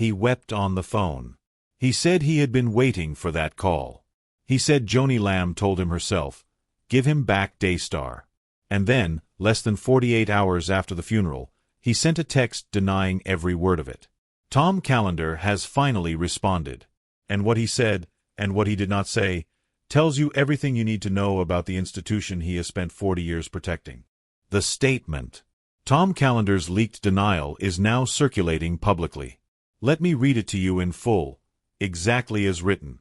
He wept on the phone. He said he had been waiting for that call. He said Joni Lamb told him herself, "Give him back Daystar." And then, less than 48 hours after the funeral, he sent a text denying every word of it. Tom Calender has finally responded. And what he said, and what he did not say, tells you everything you need to know about the institution he has spent 40 years protecting. The statement. Tom Calender's leaked denial is now circulating publicly. Let me read it to you in full, exactly as written.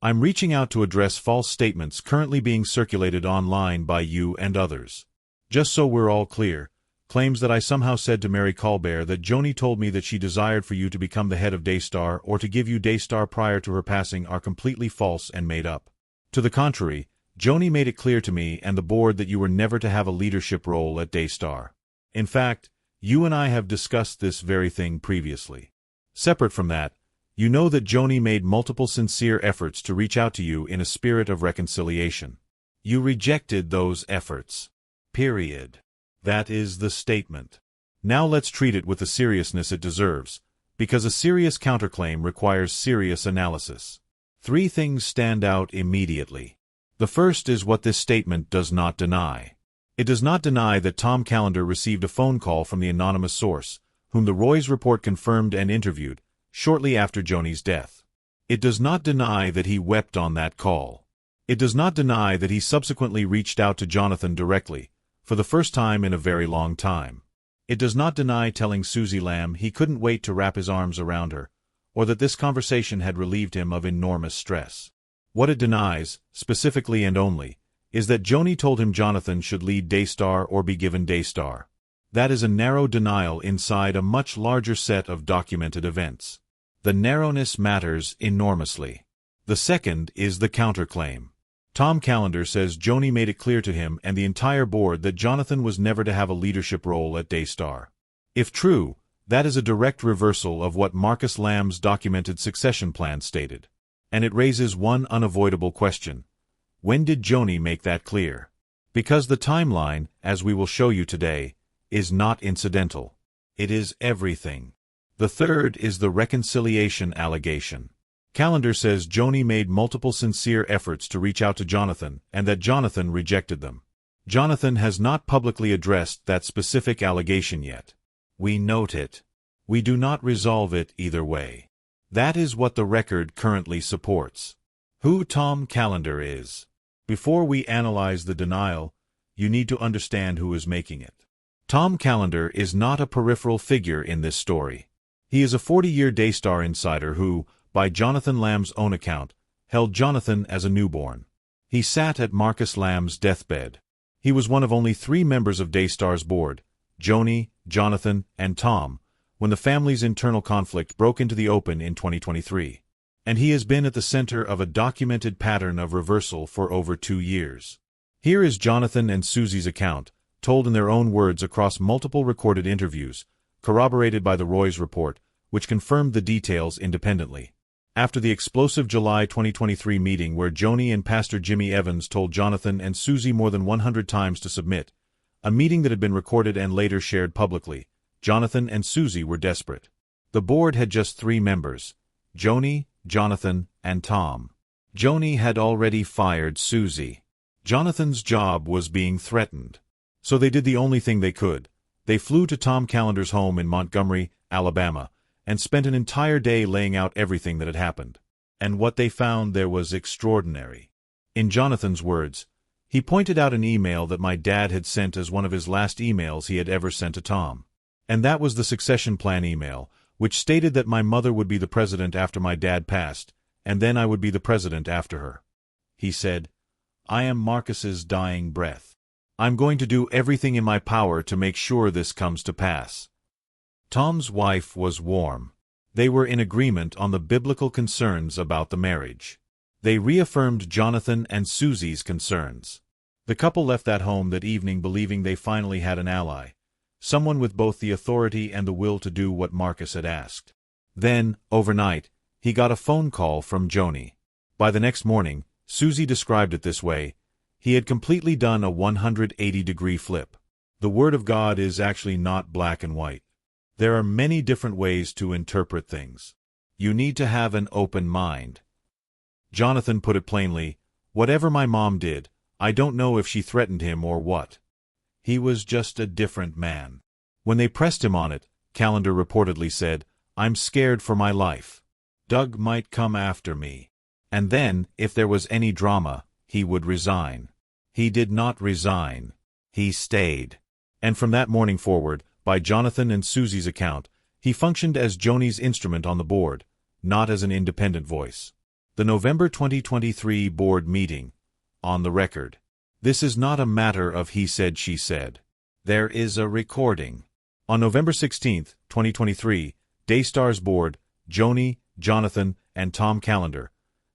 I'm reaching out to address false statements currently being circulated online by you and others. Just so we're all clear, claims that I somehow said to Mary Colbert that Joni told me that she desired for you to become the head of Daystar or to give you Daystar prior to her passing are completely false and made up. To the contrary, Joni made it clear to me and the board that you were never to have a leadership role at Daystar. In fact, you and I have discussed this very thing previously. Separate from that, you know that Joni made multiple sincere efforts to reach out to you in a spirit of reconciliation. You rejected those efforts. Period. That is the statement. Now let's treat it with the seriousness it deserves, because a serious counterclaim requires serious analysis. 3 things stand out immediately. The first is what this statement does not deny. It does not deny that Tom Calender received a phone call from the anonymous source, whom the Roy's report confirmed and interviewed, shortly after Joni's death. It does not deny that he wept on that call. It does not deny that he subsequently reached out to Jonathan directly, for the first time in a very long time. It does not deny telling Susie Lamb he couldn't wait to wrap his arms around her, or that this conversation had relieved him of enormous stress. What it denies, specifically and only, is that Joni told him Jonathan should lead Daystar or be given Daystar. That is a narrow denial inside a much larger set of documented events. The narrowness matters enormously. The second is the counterclaim. Tom Calender says Joni made it clear to him and the entire board that Jonathan was never to have a leadership role at Daystar. If true, that is a direct reversal of what Marcus Lamb's documented succession plan stated. And it raises one unavoidable question. When did Joni make that clear? Because the timeline, as we will show you today, is not incidental. It is everything. The third is the reconciliation allegation. Calender says Joni made multiple sincere efforts to reach out to Jonathan and that Jonathan rejected them. Jonathan has not publicly addressed that specific allegation yet. We note it. We do not resolve it either way. That is what the record currently supports. Who Tom Calender is. Before we analyze the denial, you need to understand who is making it. Tom Calender is not a peripheral figure in this story. He is a 40-year Daystar insider who, by Jonathan Lamb's own account, held Jonathan as a newborn. He sat at Marcus Lamb's deathbed. He was one of only 3 members of Daystar's board, Joni, Jonathan, and Tom, when the family's internal conflict broke into the open in 2023. And he has been at the center of a documented pattern of reversal for over 2 years. Here is Jonathan and Susie's account, told in their own words across multiple recorded interviews, corroborated by the Roy's report, which confirmed the details independently. After the explosive July 2023 meeting where Joni and Pastor Jimmy Evans told Jonathan and Susie more than 100 times to submit, a meeting that had been recorded and later shared publicly, Jonathan and Susie were desperate. The board had just 3 members, Joni, Jonathan, and Tom. Joni had already fired Susie. Jonathan's job was being threatened. So they did the only thing they could. They flew to Tom Calender's home in Montgomery, Alabama, and spent an entire day laying out everything that had happened. And what they found there was extraordinary. In Jonathan's words, he pointed out an email that my dad had sent as one of his last emails he had ever sent to Tom. And that was the succession plan email, which stated that my mother would be the president after my dad passed, and then I would be the president after her. He said, "I am Marcus's dying breath. I'm going to do everything in my power to make sure this comes to pass." Tom's wife was warm. They were in agreement on the biblical concerns about the marriage. They reaffirmed Jonathan and Susie's concerns. The couple left that home that evening believing they finally had an ally, someone with both the authority and the will to do what Marcus had asked. Then, overnight, he got a phone call from Joni. By the next morning, Susie described it this way, he had completely done a 180-degree flip. The Word of God is actually not black and white. There are many different ways to interpret things. You need to have an open mind. Jonathan put it plainly, whatever my mom did, I don't know if she threatened him or what. He was just a different man. When they pressed him on it, Calender reportedly said, I'm scared for my life. Doug might come after me. And then, if there was any drama, he would resign. He did not resign. He stayed. And from that morning forward, by Jonathan and Susie's account, he functioned as Joni's instrument on the board, not as an independent voice. The November 2023 board meeting. On the record. This is not a matter of he said, she said. There is a recording. On November 16, 2023, Daystar's board, Joni, Jonathan, and Tom Calender,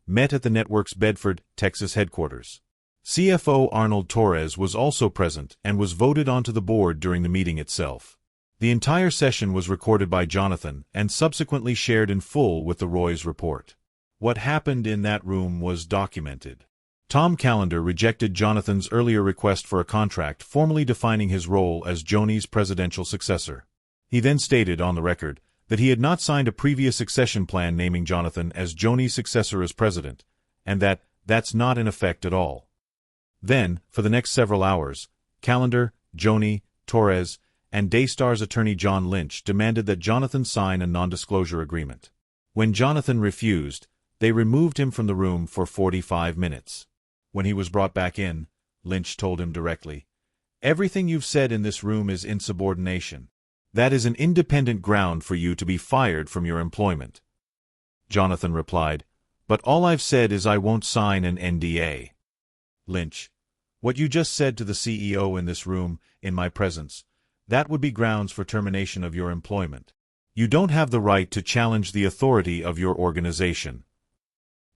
met at the network's Bedford, Texas headquarters. CFO Arnold Torres was also present and was voted onto the board during the meeting itself. The entire session was recorded by Jonathan and subsequently shared in full with the Roy's report. What happened in that room was documented. Tom Calender rejected Jonathan's earlier request for a contract formally defining his role as Joni's presidential successor. He then stated on the record that he had not signed a previous succession plan naming Jonathan as Joni's successor as president, and that that's not in effect at all. Then, for the next several hours, Calender, Joni, Torres, and Daystar's attorney John Lynch demanded that Jonathan sign a non-disclosure agreement. When Jonathan refused, they removed him from the room for 45 minutes. When he was brought back in, Lynch told him directly, "Everything you've said in this room is insubordination. That is an independent ground for you to be fired from your employment." Jonathan replied, "But all I've said is I won't sign an NDA." Lynch, "What you just said to the CEO in this room, in my presence, that would be grounds for termination of your employment. You don't have the right to challenge the authority of your organization."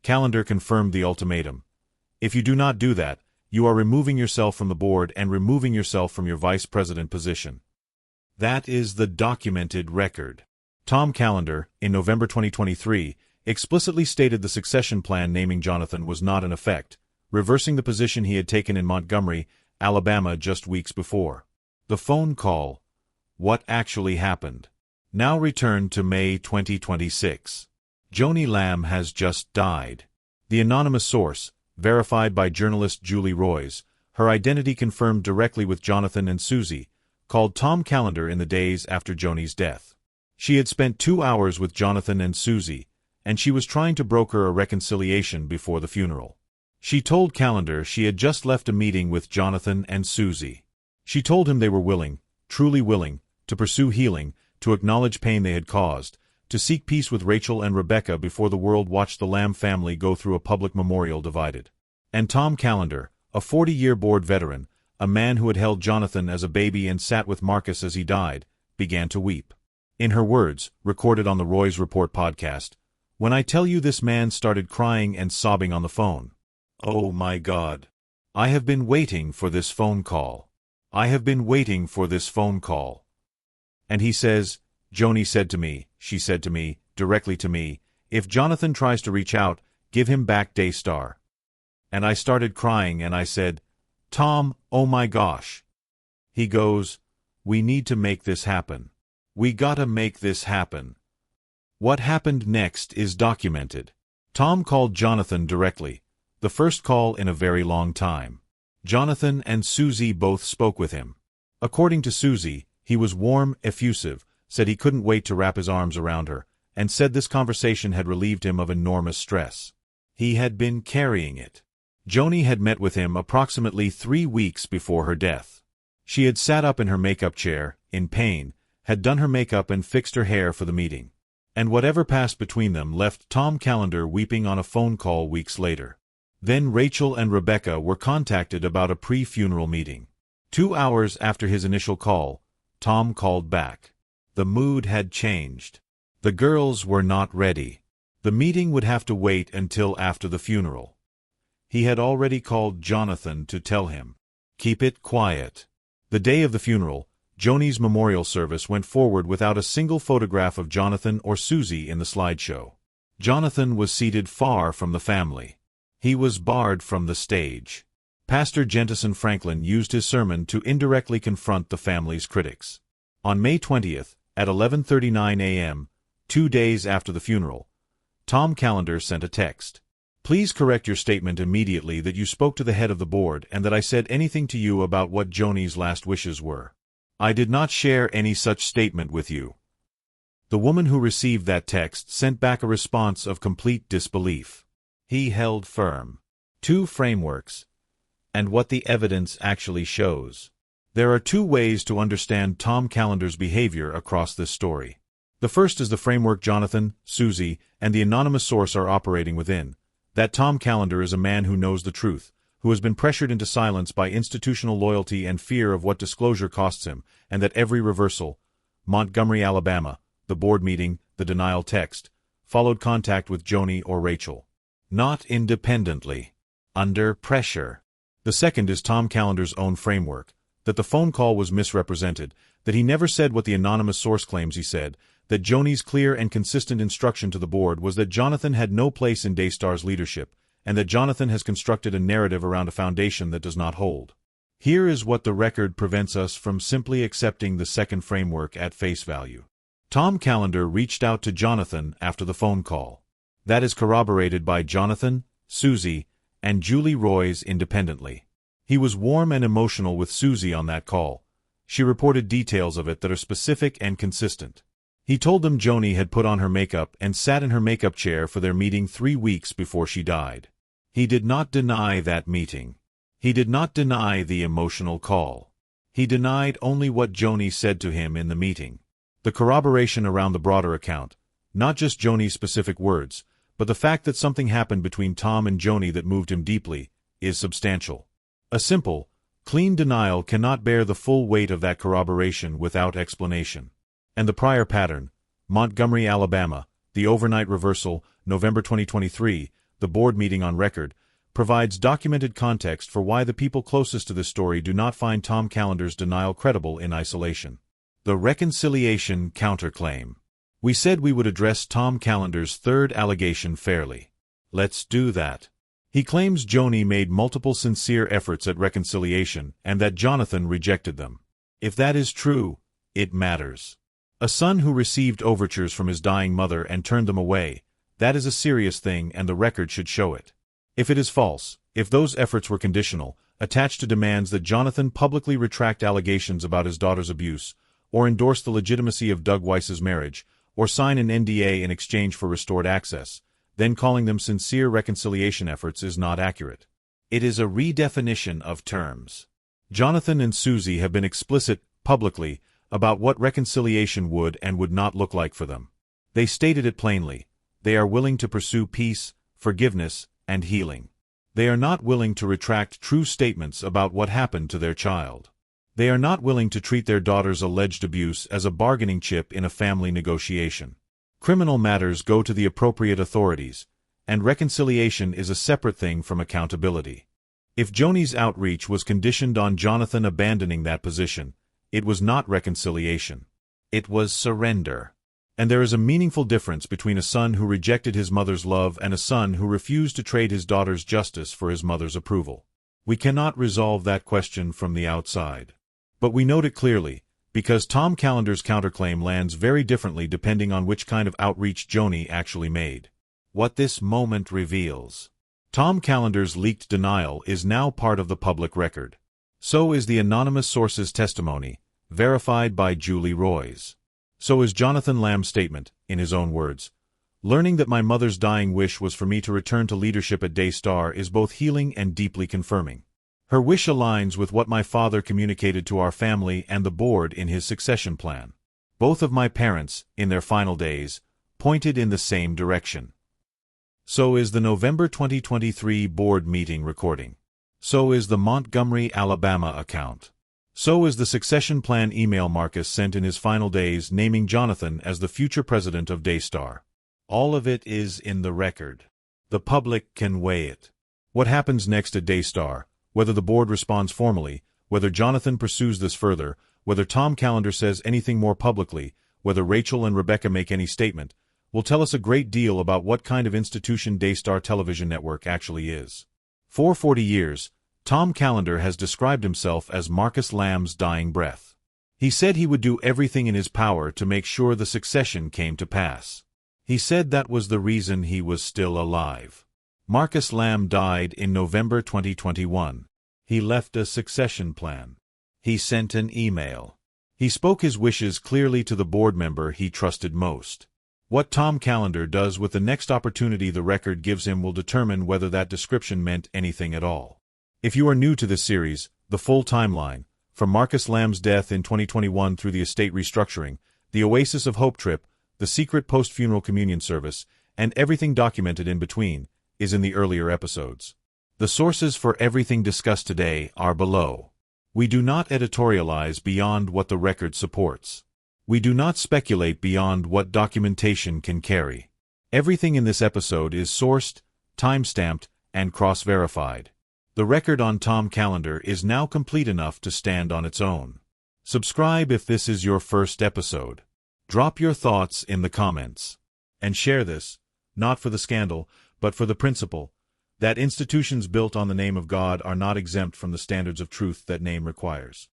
Calender confirmed the ultimatum. "If you do not do that, you are removing yourself from the board and removing yourself from your vice president position." That is the documented record. Tom Calender, in November 2023, explicitly stated the succession plan naming Jonathan was not in effect, reversing the position he had taken in Montgomery, Alabama just weeks before. The phone call. What actually happened? Now returned to May 2026. Joni Lamb has just died. The anonymous source, verified by journalist Julie Roys, her identity confirmed directly with Jonathan and Susie, called Tom Calender in the days after Joni's death. She had spent 2 hours with Jonathan and Susie, and she was trying to broker a reconciliation before the funeral. She told Calender she had just left a meeting with Jonathan and Susie. She told him they were willing, truly willing, to pursue healing, to acknowledge pain they had caused, to seek peace with Rachel and Rebecca before the world watched the Lamb family go through a public memorial divided. And Tom Calender, a 40-year board veteran, a man who had held Jonathan as a baby and sat with Marcus as he died, began to weep. In her words, recorded on the Roy's Report podcast, "When I tell you this man started crying and sobbing on the phone. Oh my God. I have been waiting for this phone call. I have been waiting for this phone call." And he says, "Joni said to me, she said to me, directly to me, if Jonathan tries to reach out, give him back Daystar. And I started crying and I said, Tom, oh my gosh." He goes, "We need to make this happen. We gotta make this happen." What happened next is documented. Tom called Jonathan directly, the first call in a very long time. Jonathan and Susie both spoke with him. According to Susie, he was warm, effusive, said he couldn't wait to wrap his arms around her, and said this conversation had relieved him of enormous stress. He had been carrying it. Joni had met with him approximately 3 weeks before her death. She had sat up in her makeup chair, in pain, had done her makeup and fixed her hair for the meeting. And whatever passed between them left Tom Calender weeping on a phone call weeks later. Then Rachel and Rebecca were contacted about a pre-funeral meeting. 2 hours after his initial call, Tom called back. The mood had changed. The girls were not ready. The meeting would have to wait until after the funeral. He had already called Jonathan to tell him, "Keep it quiet." The day of the funeral, Joni's memorial service went forward without a single photograph of Jonathan or Susie in the slideshow. Jonathan was seated far from the family. He was barred from the stage. Pastor Jentison Franklin used his sermon to indirectly confront the family's critics. On May 20th, at 11:39 a.m., 2 days after the funeral, Tom Calender sent a text. Please correct your statement immediately that you spoke to the head of the board and that I said anything to you about what Joni's last wishes were. I did not share any such statement with you. The woman who received that text sent back a response of complete disbelief. He held firm. 2 frameworks, and what the evidence actually shows. There are 2 ways to understand Tom Calender's behavior across this story. The first is the framework Jonathan, Susie, and the anonymous source are operating within. That Tom Calender is a man who knows the truth, who has been pressured into silence by institutional loyalty and fear of what disclosure costs him, and that every reversal, Montgomery, Alabama, the board meeting, the denial text, followed contact with Joni or Rachel. Not independently. Under pressure. The second is Tom Calender's own framework, that the phone call was misrepresented, that he never said what the anonymous source claims he said, that Joni's clear and consistent instruction to the board was that Jonathan had no place in Daystar's leadership, and that Jonathan has constructed a narrative around a foundation that does not hold. Here is what the record prevents us from simply accepting the second framework at face value. Tom Calender reached out to Jonathan after the phone call. That is corroborated by Jonathan, Susie, and Julie Roys independently. He was warm and emotional with Susie on that call. She reported details of it that are specific and consistent. He told them Joni had put on her makeup and sat in her makeup chair for their meeting 3 weeks before she died. He did not deny that meeting. He did not deny the emotional call. He denied only what Joni said to him in the meeting. The corroboration around the broader account, not just Joni's specific words, but the fact that something happened between Tom and Joni that moved him deeply, is substantial. A simple, clean denial cannot bear the full weight of that corroboration without explanation. And the prior pattern, Montgomery, Alabama, the overnight reversal, November 2023, the board meeting on record, provides documented context for why the people closest to this story do not find Tom Calender's denial credible in isolation. The reconciliation counterclaim. We said we would address Tom Calender's third allegation fairly. Let's do that. He claims Joni made multiple sincere efforts at reconciliation and that Jonathan rejected them. If that is true, it matters. A son who received overtures from his dying mother and turned them away, that is a serious thing and the record should show it. If it is false, if those efforts were conditional, attached to demands that Jonathan publicly retract allegations about his daughter's abuse, or endorse the legitimacy of Doug Weiss's marriage, or sign an NDA in exchange for restored access, then calling them sincere reconciliation efforts is not accurate. It is a redefinition of terms. Jonathan and Susie have been explicit, publicly, about what reconciliation would and would not look like for them. They stated it plainly. They are willing to pursue peace, forgiveness, and healing. They are not willing to retract true statements about what happened to their child. They are not willing to treat their daughter's alleged abuse as a bargaining chip in a family negotiation. Criminal matters go to the appropriate authorities, and reconciliation is a separate thing from accountability. If Joni's outreach was conditioned on Jonathan abandoning that position, it was not reconciliation. It was surrender. And there is a meaningful difference between a son who rejected his mother's love and a son who refused to trade his daughter's justice for his mother's approval. We cannot resolve that question from the outside. But we note it clearly, because Tom Calender's counterclaim lands very differently depending on which kind of outreach Joni actually made. What this moment reveals. Tom Calender's leaked denial is now part of the public record. So is the anonymous source's testimony, verified by Julie Roys. So is Jonathan Lamb's statement, in his own words. Learning that my mother's dying wish was for me to return to leadership at Daystar is both healing and deeply confirming. Her wish aligns with what my father communicated to our family and the board in his succession plan. Both of my parents, in their final days, pointed in the same direction. So is the November 2023 board meeting recording. So is the Montgomery, Alabama account. So is the succession plan email Marcus sent in his final days naming Jonathan as the future president of Daystar. All of it is in the record. The public can weigh it. What happens next at Daystar, whether the board responds formally, whether Jonathan pursues this further, whether Tom Calender says anything more publicly, whether Rachel and Rebecca make any statement, will tell us a great deal about what kind of institution Daystar Television Network actually is. For 40 years, Tom Calender has described himself as Marcus Lamb's dying breath. He said he would do everything in his power to make sure the succession came to pass. He said that was the reason he was still alive. Marcus Lamb died in November 2021. He left a succession plan. He sent an email. He spoke his wishes clearly to the board member he trusted most. What Tom Calender does with the next opportunity the record gives him will determine whether that description meant anything at all. If you are new to this series, the full timeline, from Marcus Lamb's death in 2021 through the estate restructuring, the Oasis of Hope trip, the secret post-funeral communion service, and everything documented in between, is in the earlier episodes. The sources for everything discussed today are below. We do not editorialize beyond what the record supports. We do not speculate beyond what documentation can carry. Everything in this episode is sourced, time-stamped, and cross-verified. The record on Tom Calender is now complete enough to stand on its own. Subscribe if this is your first episode. Drop your thoughts in the comments. And share this, not for the scandal, but for the principle, that institutions built on the name of God are not exempt from the standards of truth that name requires.